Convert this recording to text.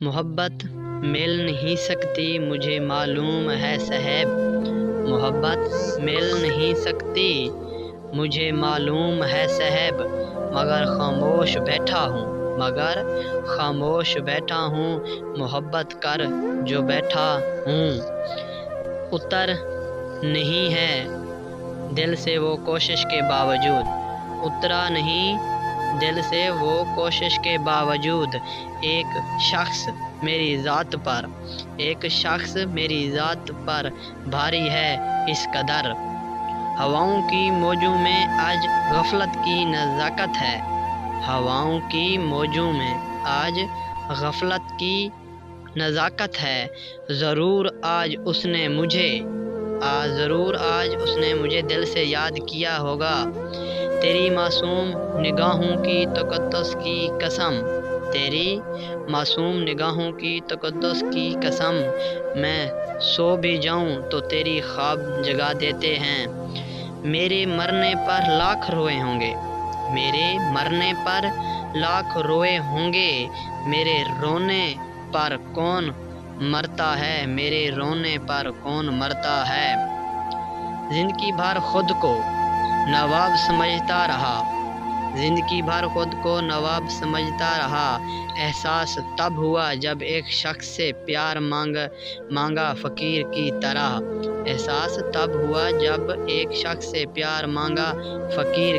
محبت مل نہیں سکتی مجھے معلوم ہے صاحب، محبت مل نہیں سکتی مجھے معلوم ہے صاحب، مگر خاموش بیٹھا ہوں محبت کر جو بیٹھا ہوں۔ اتر نہیں ہے دل سے وہ کوشش کے باوجود، اترا نہیں دل سے وہ کوشش کے باوجود، ایک شخص میری ذات پر بھاری ہے اس قدر۔ ہواؤں کی موجوں میں آج غفلت کی نزاکت ہے، ہواؤں کی موجوں میں آج غفلت کی نزاکت ہے، ضرور آج اس نے مجھے دل سے یاد کیا ہوگا۔ تیری معصوم نگاہوں کی تقدس کی قسم، تیری معصوم نگاہوں کی تقدس کی قسم، میں سو بھی جاؤں تو تیری خواب جگا دیتے ہیں۔ میرے مرنے پر لاکھ روئے ہوں گے، میرے مرنے پر لاکھ روئے ہوں گے، میرے رونے پر کون مرتا ہے، میرے رونے پر کون مرتا ہے۔ زندگی بھر خود کو نواب سمجھتا رہا، احساس تب ہوا جب ایک شخص سے پیار مانگا فقیر کی طرح، احساس تب ہوا جب ایک شخص سے پیار مانگا فقیر کی